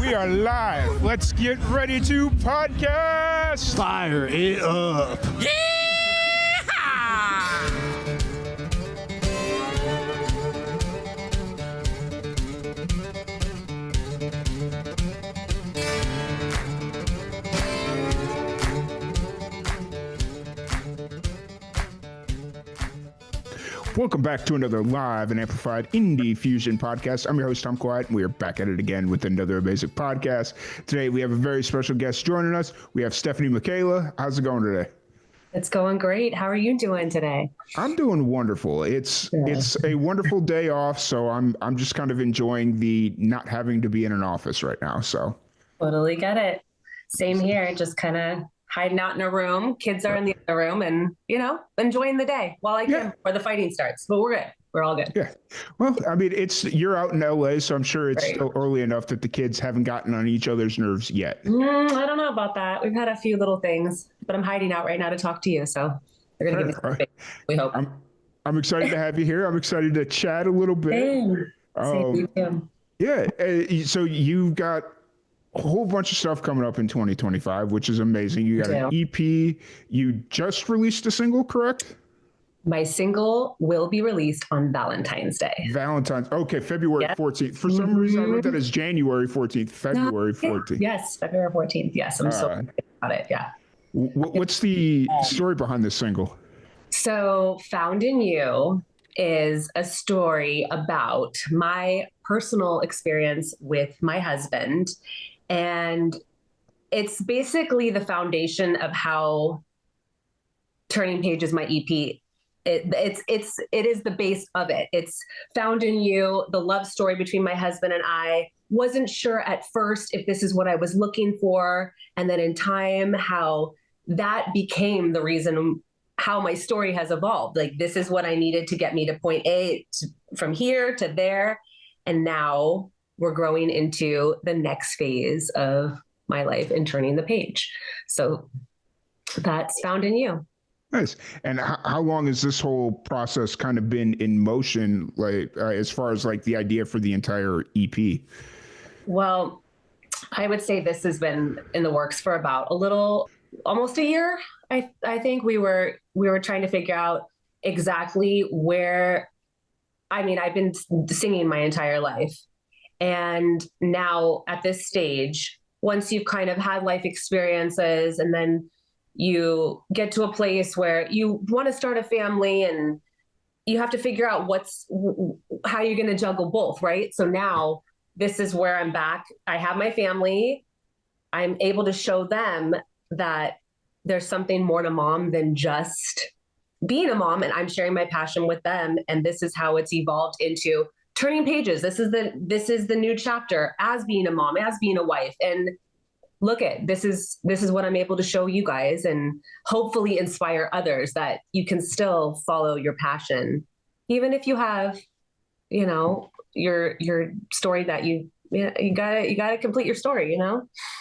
We are live. Let's get ready to podcast. Fire it up. Welcome back to another live and amplified Indie Fusion podcast. I'm your host, Tom Quiet, and we are back at it again with another amazing podcast. Today, we have a very special guest joining us. We have Stefanie Michaela. How's it going today? It's going great. How are you doing today? I'm doing wonderful. It's a wonderful day off, so I'm just kind of enjoying the not having to be in an office right now. So Totally get it. Same here. Just kind of hiding out in a room. Kids are in the other room, and enjoying the day while I can before the fighting starts. But we're good. We're all good. Yeah. Well, I mean, you're out in LA, so I'm sure it's still early enough that the kids haven't gotten on each other's nerves yet. I don't know about that. We've had a few little things, but I'm hiding out right now to talk to you. So they're going to give me some space, we hope. I'm excited to have you here. I'm excited to chat a little bit. Same. Yeah. So you've got a whole bunch of stuff coming up in 2025, which is amazing. You got an EP. You just released a single, correct? My single will be released on Valentine's Day. Okay, February 14th. For some reason, I wrote that as January 14th, February 14th. Yes, February 14th. Yes, I'm so excited about it. Yeah. What's the story behind this single? So, Found in You is a story about my personal experience with my husband. And it's basically the foundation of how Turning Page is my EP. It is the base of it. It's Found in You, the love story between my husband and I. Wasn't sure at first if this is what I was looking for. And then in time, how that became the reason how my story has evolved. Like, this is what I needed to get me to point A, from here to there. And now we're growing into the next phase of my life and turning the page. So that's Found in You. Nice. And how long has this whole process kind of been in motion, like as far as like the idea for the entire EP? Well, I would say this has been in the works for about almost a year. I think we were trying to figure out exactly where. I mean, I've been singing my entire life. And now at this stage, once you've kind of had life experiences and then you get to a place where you want to start a family and you have to figure out how you're going to juggle both, right? So now this is where I'm back. I have my family. I'm able to show them that there's something more to mom than just being a mom, and I'm sharing my passion with them. And this is how it's evolved into Turning Pages. This is the new chapter as being a mom, as being a wife. And look this is what I'm able to show you guys and hopefully inspire others that you can still follow your passion, even if you have, your story that you gotta complete your story,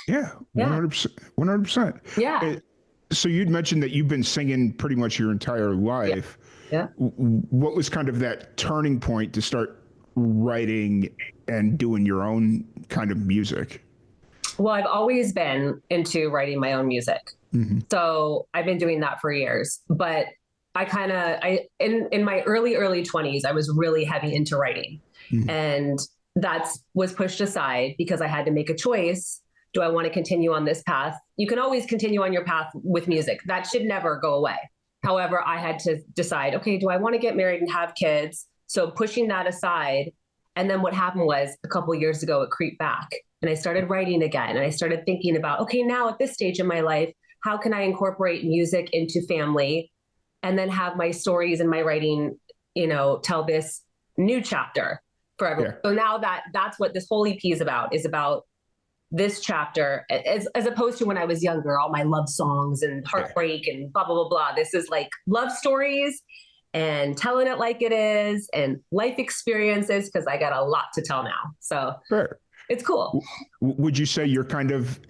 Yeah, 100%. Yeah. So you'd mentioned that you've been singing pretty much your entire life. Yeah. What was kind of that turning point to start writing and doing your own kind of music? Well, I've always been into writing my own music. Mm-hmm. So I've been doing that for years, but in my early 20s, I was really heavy into writing. Mm-hmm. And that was pushed aside because I had to make a choice. Do I want to continue on this path? You can always continue on your path with music. That should never go away. However, I had to decide, okay, do I want to get married and have kids? So pushing that aside. And then what happened was a couple of years ago, it creeped back and I started writing again. And I started thinking about, okay, now at this stage in my life, how can I incorporate music into family and then have my stories and my writing, tell this new chapter for everyone. Yeah. So now that's what this whole EP is about this chapter, as opposed to when I was younger, all my love songs and heartbreak and blah, blah, blah, blah. This is like love stories and telling it like it is and life experiences, because I got a lot to tell now. So It's cool. Would you say you're kind of,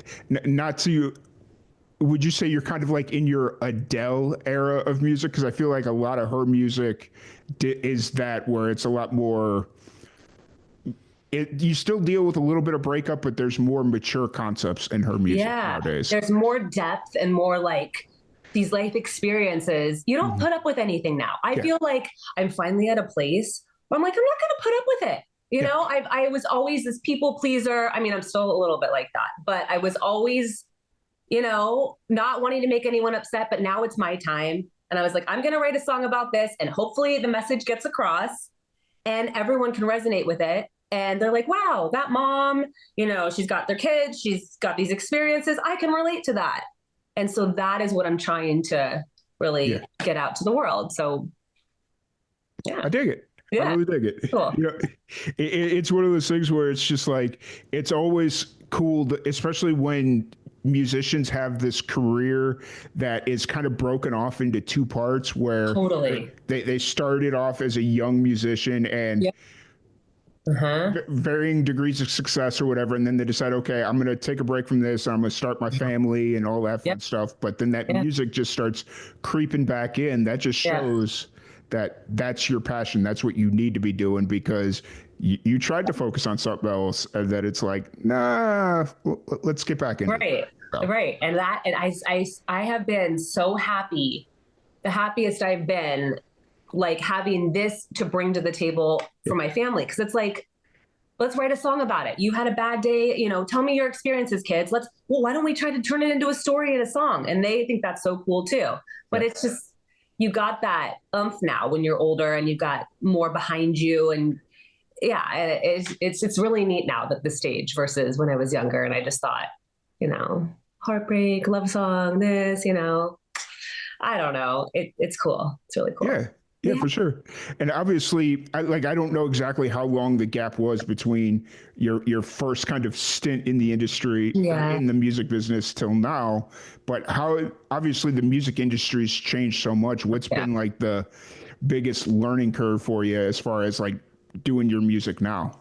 would you say you're kind of like in your Adele era of music? Because I feel like a lot of her music is that, where it's a lot more you still deal with a little bit of breakup, but there's more mature concepts in her music nowadays. There's more depth and more like these life experiences. You don't put up with anything now. I feel like I'm finally at a place where I'm like, I'm not going to put up with it. You know, I was always this people pleaser. I mean, I'm still a little bit like that, but I was always, you know, not wanting to make anyone upset, but now it's my time. And I was like, I'm going to write a song about this and hopefully the message gets across and everyone can resonate with it. And they're like, wow, that mom, you know, she's got their kids, she's got these experiences. I can relate to that. And so that is what I'm trying to really get out to the world. So, I dig it. Yeah. I really dig it. Cool. You know, it's one of those things where it's just like, it's always cool, especially when musicians have this career that is kind of broken off into two parts where they started off as a young musician and varying degrees of success or whatever. And then they decide, okay, I'm going to take a break from this. And I'm going to start my family and all that fun stuff. But then that music just starts creeping back in. That just shows that that's your passion. That's what you need to be doing because you tried to focus on something else and that it's like, nah, let's get back in. Right. And I have been so happy, the happiest I've been, like having this to bring to the table for my family. Cause it's like, let's write a song about it. You had a bad day, you know, tell me your experiences, kids. Why don't we try to turn it into a story and a song? And they think that's so cool too. But it's just, you got that oomph now when you're older and you've got more behind you. And it's really neat now that the stage versus when I was younger. And I just thought, you know, heartbreak, love song, this, you know, I don't know. It's cool. It's really cool. Yeah, for sure. And obviously, I don't know exactly how long the gap was between your first kind of stint in the industry, in the music business till now, but how obviously the music industry's changed so much. What's been like the biggest learning curve for you as far as like doing your music now?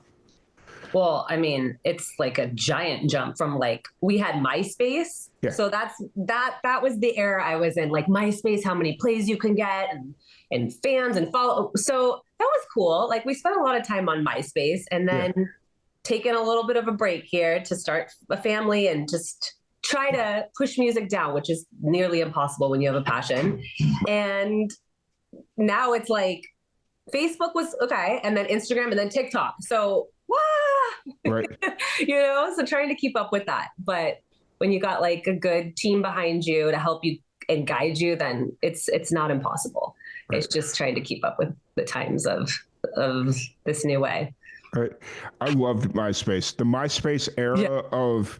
Well, I mean, it's like a giant jump from like, we had MySpace. So that was the era I was in, like MySpace, how many plays you can get and fans and follow. So that was cool. Like we spent a lot of time on MySpace and then taking a little bit of a break here to start a family and just try to push music down, which is nearly impossible when you have a passion. And now it's like Facebook was okay. And then Instagram and then TikTok. So right. You know, so trying to keep up with that. But when you got like a good team behind you to help you and guide you, then it's not impossible. Right. It's just trying to keep up with the times of this new way. Right. I loved MySpace. The MySpace era of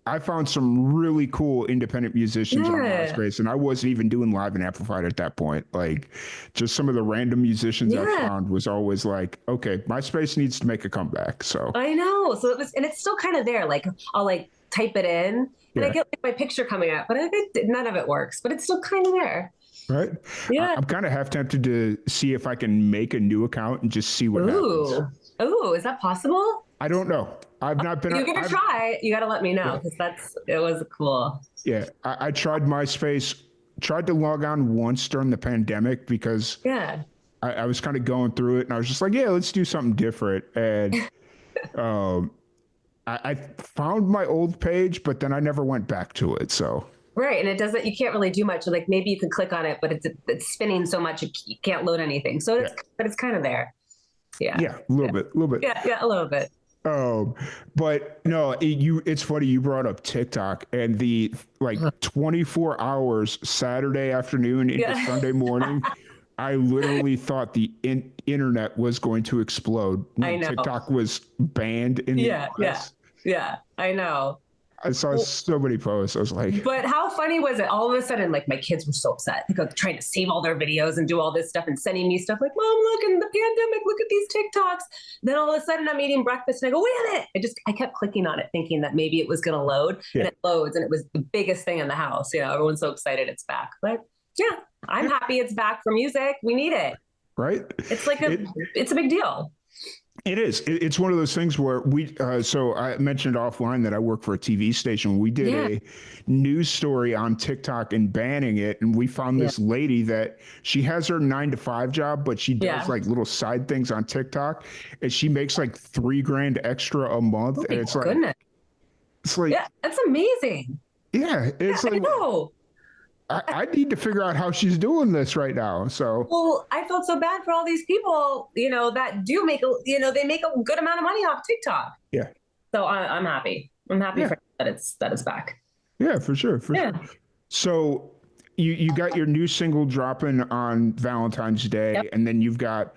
I found some really cool independent musicians on MySpace, and I wasn't even doing live and amplified at that point. Like just some of the random musicians I found was always like, okay, MySpace needs to make a comeback. So I know. So it was, and it's still kind of there. Like I'll like type it in and I get like my picture coming up, but none of it works, but it's still kind of there. Right. Yeah. I'm kind of half tempted to see if I can make a new account and just see what happens. Oh, is that possible? I don't know. I've not been. You're going to try. You got to let me know because it was cool. Yeah. I tried MySpace, tried to log on once during the pandemic because I was kind of going through it and I was just like, yeah, let's do something different. And I found my old page, but then I never went back to it. So. Right. And it doesn't, you can't really do much. Like maybe you can click on it, but it's spinning so much you can't load anything. So but it's kind of there. Yeah. Yeah. A little bit. Yeah. A little bit. But no, it's funny. You brought up TikTok and the 24 hours Saturday afternoon into Sunday morning. I literally thought the internet was going to explode when TikTok was banned in the US. Yeah. I know. I saw so many posts. I was like, but how funny was it? All of a sudden, like my kids were so upset. They go trying to save all their videos and do all this stuff and sending me stuff like, Mom, look in the pandemic, look at these TikToks. Then all of a sudden I'm eating breakfast and I go, wait a minute. I kept clicking on it thinking that maybe it was going to load and it loads. And it was the biggest thing in the house. You know, everyone's so excited it's back, but yeah, I'm happy it's back for music. We need it. Right. It's like it's a big deal. It is. It's one of those things where so I mentioned offline that I work for a TV station. We did Yeah. a news story on TikTok and banning it. And we found Yeah. this lady that she has her 9 to 5 job, but she does Yeah. like little side things on TikTok. And she makes like 3 grand extra a month. Oh And my goodness. it's like, Yeah. That's amazing. yeah, Yeah, it's I like, know. I need to figure out how she's doing this right now. So, Well, I felt so bad for all these people, that do make, they make a good amount of money off TikTok. yeah, So I'm happy. I'm happy yeah, for that it's back. yeah, for sure. For sure. Yeah. So you got your new single dropping on Valentine's Yep. Day, and then you've got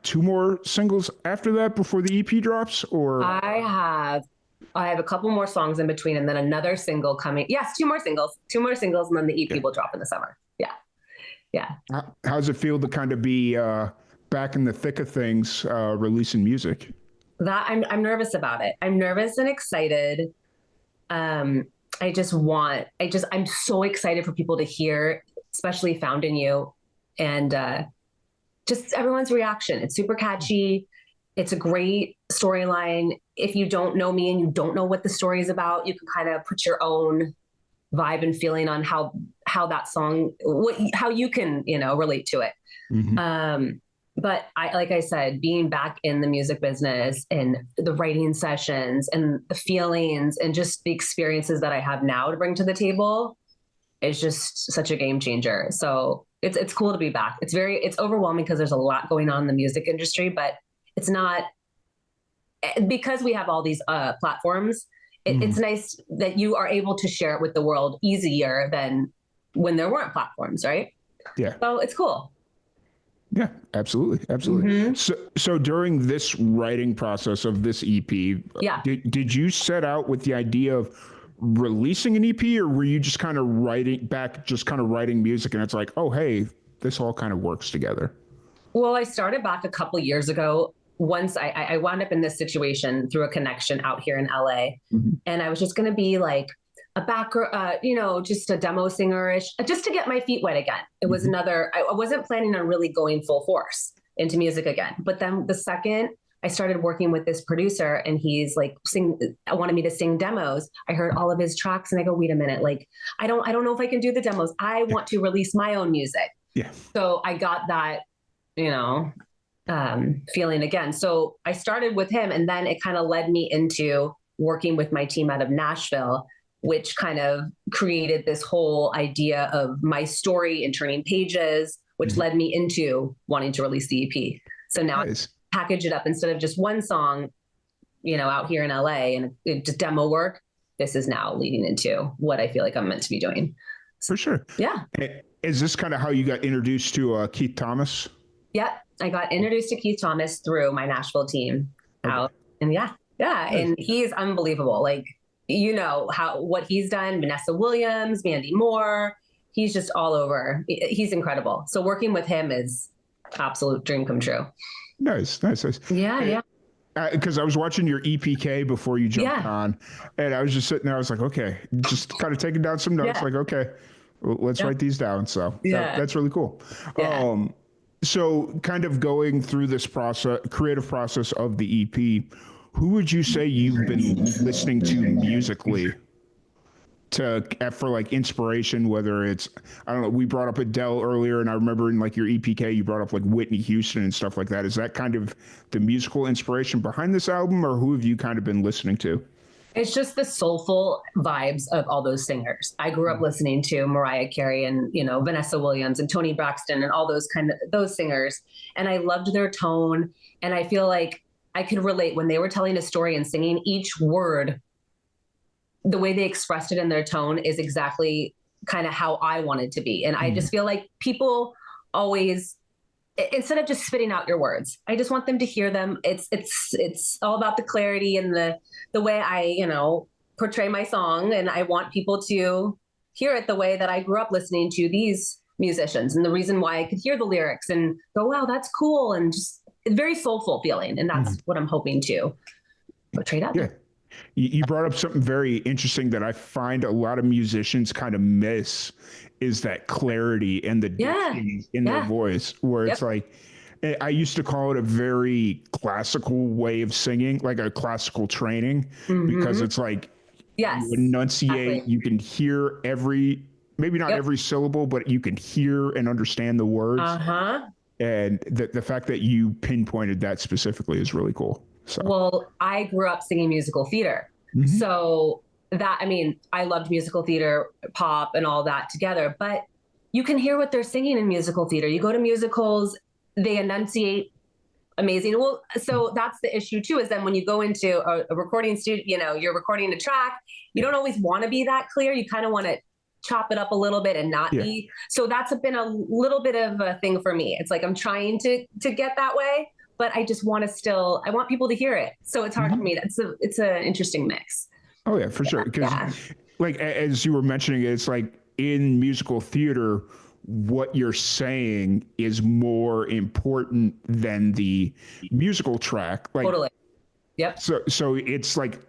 2 more singles after that before the EP drops, or I have a couple more songs in between and then another single coming. Yes, two more singles, and then the EP yeah. will drop in the summer. Yeah. Yeah. How's it feel to kind of be back in the thick of things, releasing music? That I'm nervous about it. I'm nervous and excited. Um, I'm so excited for people to hear, especially Found in You, and just everyone's reaction. It's super catchy. It's a great storyline. If you don't know me and you don't know what the story is about, you can kind of put your own vibe and feeling on how that song, how you can relate to it. Hmm. But like I said, being back in the music business and the writing sessions and the feelings and just the experiences that I have now to bring to the table is just such a game changer. So it's cool to be back. It's overwhelming because there's a lot going on in the music industry, but it's not, because we have all these platforms. It's Hmm. nice that you are able to share it with the world easier than when there weren't platforms, right? Yeah. So it's cool. Yeah, absolutely, absolutely. Hmm. So during this writing process of this EP, Yeah. did you set out with the idea of releasing an EP, or were you just kind of writing music, and it's like, oh, hey, this all kind of works together? Well, I started back a couple years ago. Once I wound up in this situation through a connection out here in LA, Mhm. and I was just going to be like a just a demo singerish, just to get my feet wet again. It was Mhm. I wasn't planning on really going full force into music again. But then the second I started working with this producer and he's like I wanted me to sing demos. I heard all of his tracks and I go, wait a minute, like I don't know if I can do the demos. I Yeah, want to release my own music. yeah, So I got that, you know, feeling again. So I started with him, and then it kind of led me into working with my team out of Nashville, which kind of created this whole idea of my story and turning pages, which mhm. led me into wanting to release the EP. So now I Nice. package it up instead of just one song, out here in LA and just demo work. This is now leading into what I feel like I'm meant to be doing. So, For sure. yeah. Is this kind of how you got introduced to Keith Thomas? Yep. I got introduced to Keith Thomas through my Nashville team Okay. out. And yeah, yeah. Nice. And he's unbelievable. Like, what he's done, Vanessa Williams, Mandy Moore, he's just all over. He's incredible. So working with him is absolute dream come true. Nice, nice, nice. Yeah, yeah. Because I was watching your EPK before you jumped Yeah. on, and I was just sitting there. I was like, okay, just kind of taking down some notes. Yeah. Like, okay, let's Yeah. write these down. So Yeah. that's really cool. Yeah. So kind of going through this creative process of the EP, who would you say you've been listening to musically for like inspiration? Whether it's, I don't know, we brought up Adele earlier, and I remember in like your EPK you brought up like Whitney Houston and stuff like that. Is that kind of the musical inspiration behind this album, or who have you kind of been listening to? It's just the soulful vibes of all those singers. I grew up listening to Mariah Carey and, Vanessa Williams and Toni Braxton and all those singers. And I loved their tone. And I feel like I could relate when they were telling a story and singing each word. The way they expressed it in their tone is exactly kind of how I wanted to be. And I Mhm. just feel like people always, instead of just spitting out your words, I just want them to hear them. It's all about the clarity and the way I, portray my song. And I want people to hear it the way that I grew up listening to these musicians, and the reason why I could hear the lyrics and go, wow, that's cool. And just a very soulful feeling. And that's Mhm. what I'm hoping to portray out Yeah. there. You brought up something very interesting that I find a lot of musicians kind of miss, is that clarity and the Yeah. depth in their Yeah. voice, where it's Yep. like, I used to call it a very classical way of singing, like a classical training, because it's like you Yes, enunciate, exactly. you can hear maybe not Yep. every syllable, but you can hear and understand the words. Uh-huh. And the fact that you pinpointed that specifically is really cool. So, Well, I grew up singing musical theater. mhm. So that, I mean, I loved musical theater, pop, and all that together, but you can hear what they're singing in musical theater. You go to musicals, they enunciate amazing. Well, so that's the issue too, is then when you go into a recording studio, you're recording a track, you don't always want to be that clear. You kind of want to chop it up a little bit and not Yeah. be. So that's been a little bit of a thing for me. It's like I'm trying to get that way, but I just want to still, I want people to hear it. So it's hard for me. It's an interesting mix. Oh yeah, for sure. Because Yeah. like as you were mentioning, it's like in musical theater, what you're saying is more important than the musical track. Like Totally. Yep. so it's like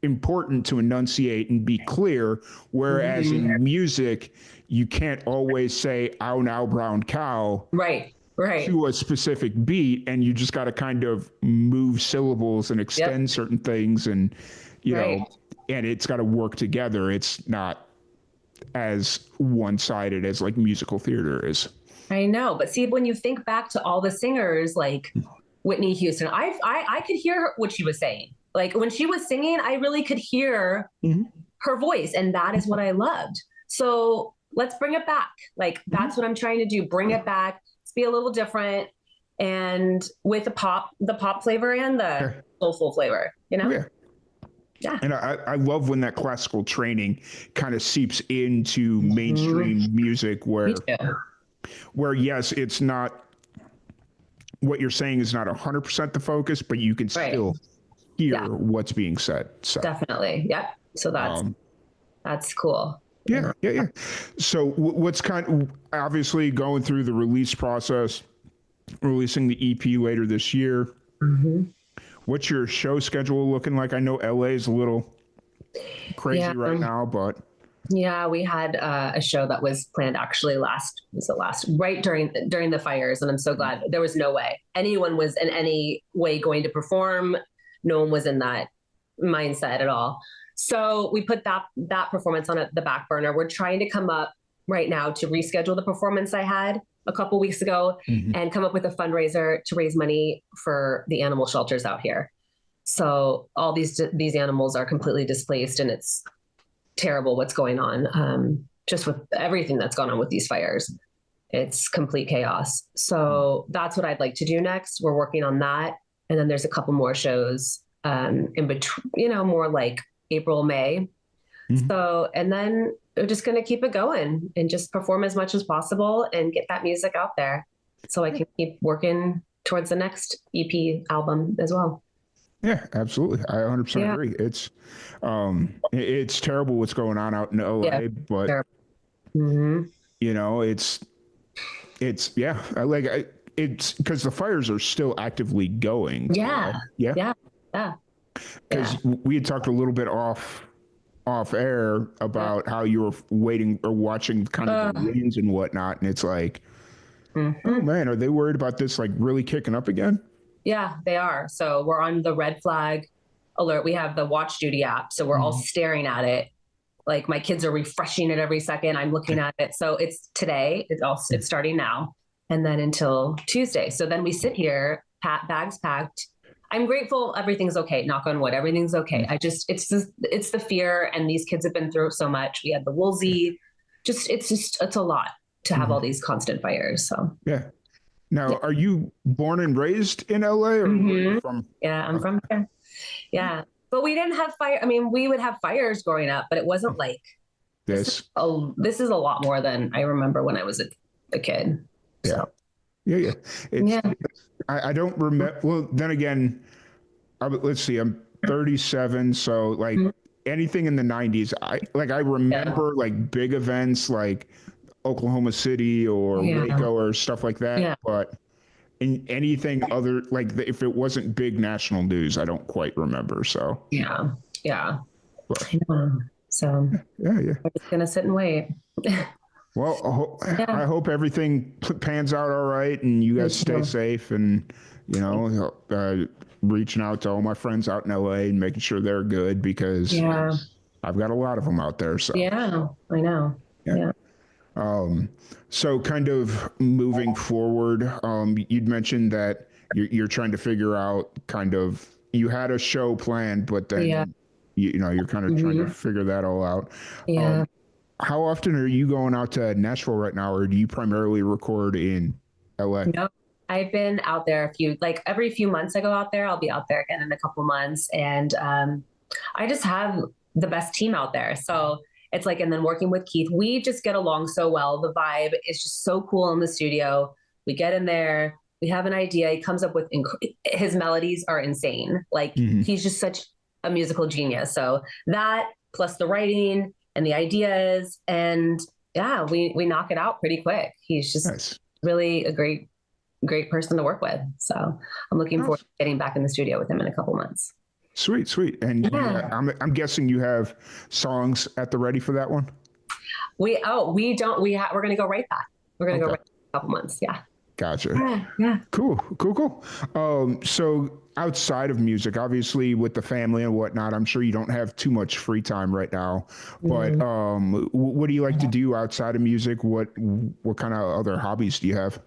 important to enunciate and be clear, whereas Mhm. in music, you can't always say ow now brown cow Right. Right. to a specific beat, and you just got to kind of move syllables and Yep. extend certain things, and you Right. know, and it's got to work together. It's not as one-sided as like musical theater is. I know, but see, when you think back to all the singers like Whitney Houston, I could hear what she was saying. Like when she was singing, I really could hear Mm-hmm. her voice, and that is what I loved. So let's bring it back. Like that's what I'm trying to do. Bring it back. Let's be a little different, and with the pop flavor and the Yeah. soulful flavor. Oh, yeah. Yeah. And I love when that classical training kind of seeps into Mhm. mainstream music Me too. where yes, it's not what you're saying is not 100% the focus, but you can Right. still hear Yeah. what's being said. So Definitely. Yep. So um, that's cool. yeah. So what's kind of obviously going through the release process, releasing the EP later this year. Mhm. What's your show schedule looking like? I know LA is a little Yeah. crazy right now, but Yeah, we had a show that was planned actually right during the fires, and I'm so glad there was no way anyone was in any way going to perform. No one was in that mindset at all. So we put that performance on the back burner. We're trying to come up right now to reschedule the performance I had a couple weeks ago Mhm. and come up with a fundraiser to raise money for the animal shelters out here. So all these animals are completely displaced, and it's terrible what's going on, just with everything that's gone on with these fires. It's complete chaos. So that's what I'd like to do next. We're working on that. And then there's a couple more shows in between, more like April, May. Mhm. So, and then we're just going to keep it going and just perform as much as possible and get that music out there so I can keep working towards the next EP album as well. Yeah, absolutely. I 100% Yeah. agree. It's terrible what's going on out in Yeah. LA, but Sure. Mm-hmm. you know, yeah, it's because the fires are still actively going. Yeah. Yeah. Yeah. Yeah. Yeah. Because we had talked a little bit off air Yeah. about how you were waiting or watching kind of the Uh, winds and whatnot, and it's like, oh mhm. man, are they worried about this like really kicking up again? Yeah, they are. So we're on the red flag alert. We have the watch duty app. So we're all Mhm. staring at it. Like my kids are refreshing it every second. I'm looking at it. So it's today. It's starting now, and then until Tuesday. So then we sit here, bags packed. I'm grateful everything's okay. Knock on wood, everything's okay. It's the fear, and these kids have been through so much. We had the Woolsey. It's a lot to have all Mhm. these constant fires. So Yeah. Now, yeah. are you born and raised in LA, or where are you Mhm. from? Yeah, I'm Okay. from there. Yeah. But we didn't have fire. I mean, we would have fires growing up, but it wasn't like This. this is a lot more than I remember when I was a kid. Yeah. So Yeah. It's. yeah. I don't remember. Well, then again, let's see. I'm 37, so like Mhm. anything in the 90s, I Yeah. remember like big events like Oklahoma City or Yeah. Waco or stuff like that. Yeah. But in anything other like if it wasn't big national news, I don't quite remember. So, Yeah. Yeah. but I know. So yeah. we're just gonna sit and wait. Well, Yeah. I hope everything pans out all right and you Me guys stay too. safe and, reaching out to all my friends out in LA and making sure they're good because Yeah. I've got a lot of them out there. So, Yeah. I know. yeah. Yeah. So kind of moving forward, you'd mentioned that you're trying to figure out kind of, you had a show planned, but Yeah. then, you're kind of trying to Hmm. figure that all out. Yeah. How often are you going out to Nashville right now, or do you primarily record in LA? No, I've been out there like every few months I go out there. I'll be out there again in a couple months. And I just have the best team out there. So it's like, and then working with Keith, we just get along so well. The vibe is just so cool in the studio. We get in there, we have an idea. He comes up with, his melodies are insane. Like Hmm. he's just such a musical genius. So that plus the writing and the ideas and yeah, we knock it out pretty quick. He's just Nice. really a great person to work with. So I'm looking forward to Nice. getting back in the studio with him in a couple months. Sweet, sweet. And Yeah. I'm guessing you have songs at the ready for that one. We don't, we're going to go right back. We're going to go Okay. right back in a couple months. Yeah. Gotcha. Yeah. Yeah. Cool, cool, cool. So outside of music, obviously with the family and whatnot, I'm sure you don't have too much free time right now. But Mhm. what do you like to do outside of music? What kind of other hobbies do you have?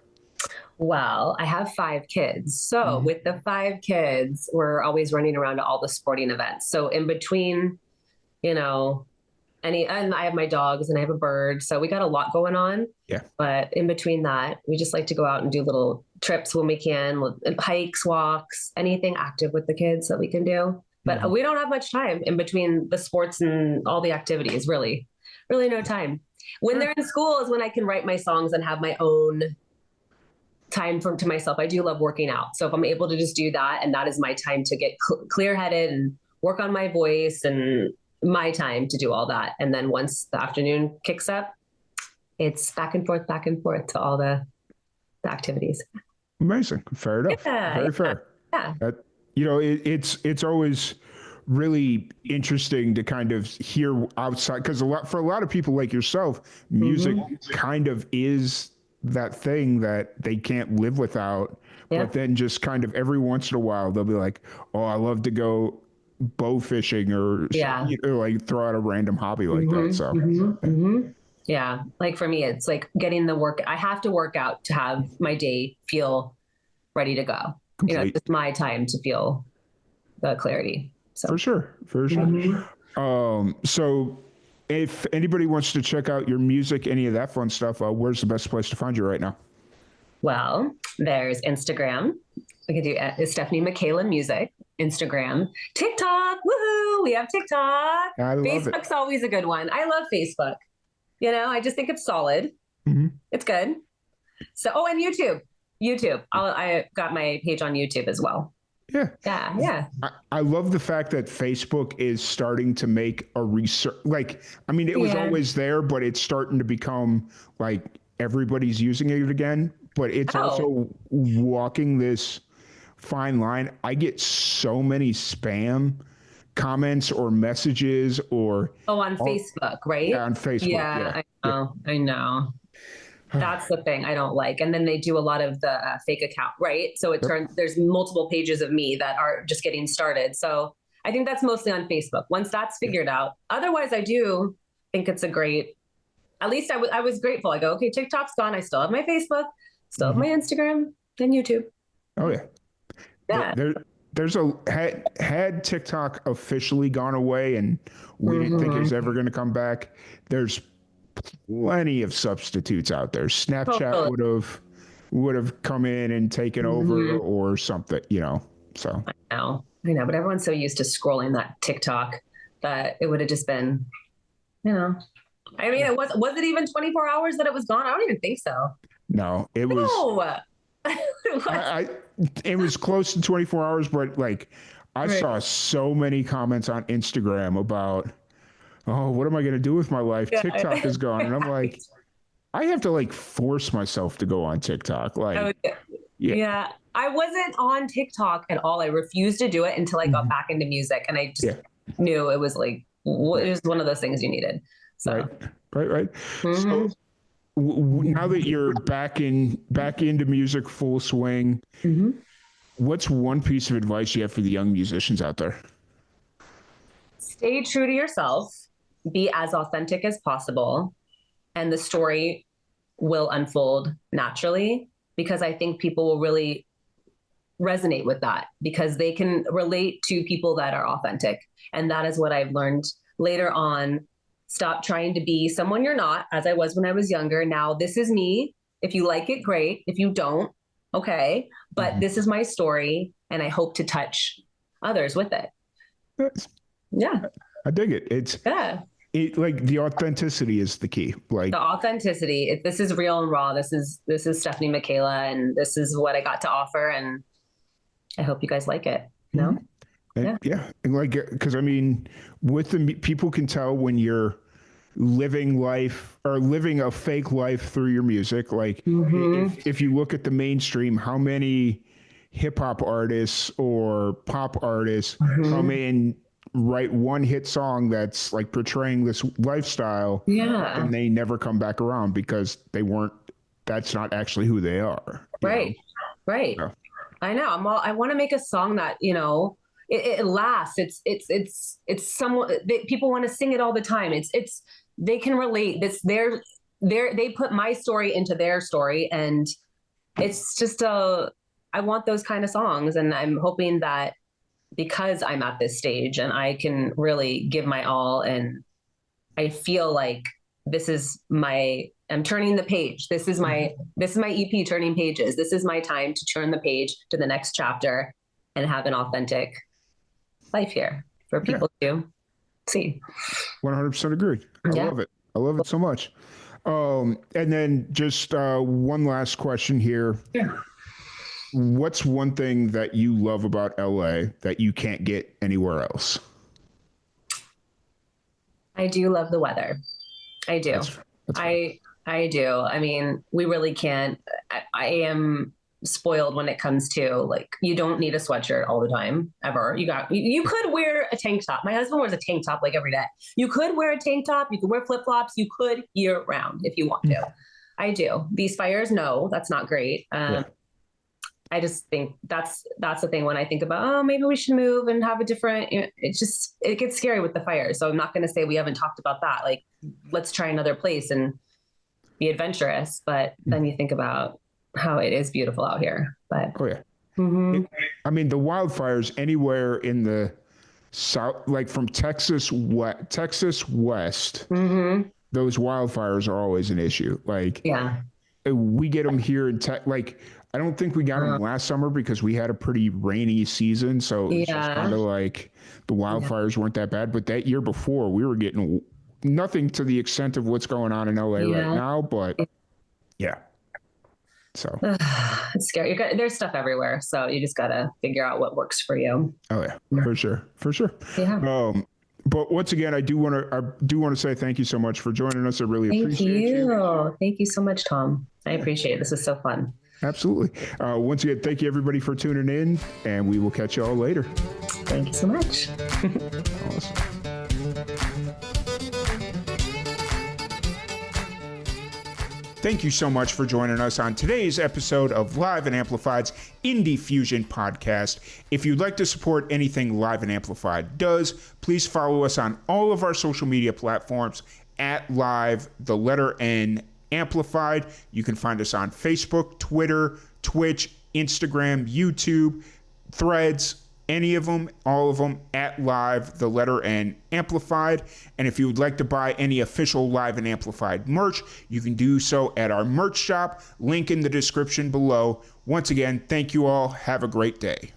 Well, I have 5 kids. So Mhm. with the 5 kids, we're always running around to all the sporting events. So in between, you know, and I have my dogs and I have a bird. So we got a lot going on. Yeah. But in between that, we just like to go out and do little trips when we can, hikes, walks, anything active with the kids that we can do. But Mhm. we don't have much time in between the sports and all the activities, really. Really no time. When Yeah. they're in school is when I can write my songs and have my own time to myself. I do love working out. So if I'm able to just do that, and that is my time to get clear headed and work on my voice and my time to do all that. And then once the afternoon kicks up, it's back and forth to all the activities. Amazing. Fair enough. Yeah. Very Yeah. fair. Yeah. That, it's always really interesting to kind of hear outside because for a lot of people like yourself, music Hmm. kind of is that thing that they can't live without. Yeah. But then just kind of every once in a while they'll be like, "Oh, I love to go bow fishing," or Yeah. like throw out a random hobby like that. Hmm. So Hmm. yeah, Hmm. Yeah. Like for me, it's like getting the work. I have to work out to have my day feel ready to go. complete It's my time to feel the clarity. for So. sure, for sure. Mhm. So if anybody wants to check out your music, any of that fun stuff, where's the best place to find you right now? Well, there's Instagram. We can do Stefanie Michaela Music, Instagram, TikTok. Woohoo! We have TikTok. I love it. Facebook's always a good one. I love Facebook. I just think it's solid. Hmm. It's good. So, oh, and YouTube. YouTube. I got my page on YouTube as well. Yeah. Yeah, yeah. I love the fact that Facebook is starting to make a research. Like, I mean, it was Yeah. always there, but it's starting to become like everybody's using it again. But it's Oh, also walking this fine line. I get so many spam comments or messages or, oh, on all, Facebook, yeah, right? on Facebook. Yeah, Yeah. I Yeah. know. I know. That's the thing I don't like. And then they do a lot of the fake account, right? So it Yep. turns, there's multiple pages of me that are just getting started. So I think that's mostly on Facebook. Once that's Yeah. figured out, otherwise I do think it's a great, at least I was grateful. I go, okay, TikTok's gone. I still have my Facebook, still have Mhm. my Instagram and YouTube. Oh, yeah. Yeah. There, there's had TikTok officially gone away and we didn't think it was Mm-hmm. ever going to come back. There's plenty of substitutes out there. Snapchat Totally. would have come in and taken over Mm-hmm. or something, So I know, but everyone's so used to scrolling that TikTok that it would have just been, you know, I mean, was it even 24 hours that it was gone? I don't even think so. no, it was No. I it was close to 24 hours, but like I Right. saw so many comments on Instagram about, oh, what am I going to do with my life? Yeah. TikTok is gone, and I'm like, I have to like force myself to go on TikTok. Like, yeah. Yeah. I wasn't on TikTok at all. I refused to do it until I got Mhm. back into music. And I just Yeah. knew it was like, it was one of those things you needed. So, Right. Right. Right. So mhm. Now that you're back into music full swing, what's one piece of advice you have for the young musicians out there? Stay true to yourself, be as authentic as possible, and the story will unfold naturally, because I think people will really resonate with that because they can relate to people that are authentic. And that is what I've learned later on. Stop trying to be someone you're not, as I was when I was younger. Now, this is me. If you like it, great. If you don't, okay. But this is my story, and I hope to touch others with it. Yeah. I dig it. It like the authenticity is the key. Like the authenticity. If this is real and raw, this is Stefanie Michaela, and this is what I got to offer, and I hope you guys like it. No? Yeah. And like, because I mean, with the people can tell when you're living life or living a fake life through your music. Like if you look at the mainstream, how many hip hop artists or pop artists come in, write one hit song that's like portraying this lifestyle, and they never come back around because that's not actually who they are. Right. Yeah. I know. I want to make a song that, it lasts. It's someone people want to sing it all the time. They can relate. They put my story into their story, and it's just I want those kind of songs, and I'm hoping that because I'm at this stage and I can really give my all, and I feel like I'm turning the page. This is my EP, turning pages. This is my time to turn the page to the next chapter and have an authentic life here for people to see. 100% agreed. I love it. I love it so much. And then just one last question here. Yeah. What's one thing that you love about LA that you can't get anywhere else? I do love the weather. I do. That's I do. I mean, we really can't. I am spoiled when it comes to, like, you don't need a sweatshirt all the time, ever. You could wear a tank top. My husband wears a tank top like every day. You could wear a tank top. You could wear flip-flops. You could year round if you want to. I do. These fires, no, that's not great. I just think that's the thing when I think about, maybe we should move and have a different, it gets scary with the fires. So I'm not going to say we haven't talked about that. Like, let's try another place and be adventurous. But then you think about how it is beautiful out here. But I mean, the wildfires anywhere in the south, like from Texas west, those wildfires are always an issue. Like, we get them here in like, I don't think we got them last summer because we had a pretty rainy season. So it's just kind of like the wildfires weren't that bad. But that year before, we were getting nothing to the extent of what's going on in LA right now. But so it's scary. There's stuff everywhere. So you just got to figure out what works for you. Oh, yeah, for sure. Yeah. But once again, I do want to say thank you so much for joining us. I really appreciate you. Thank you so much, Tom. I appreciate it. This is so fun. Absolutely. Once again, thank you everybody for tuning in, and we will catch you all later. Thank you so much. Awesome. Thank you so much for joining us on today's episode of Live and Amplified's Indie Fusion podcast. If you'd like to support anything Live and Amplified does, please follow us on all of our social media platforms at Live, the letter N, Amplified. You can find us on Facebook, Twitter, Twitch, Instagram, YouTube, Threads, any of them, all of them, at Live, the letter N, Amplified. And if you would like to buy any official Live and Amplified merch, you can do so at our merch shop, link in the description below. Once again, thank you all. Have a great day.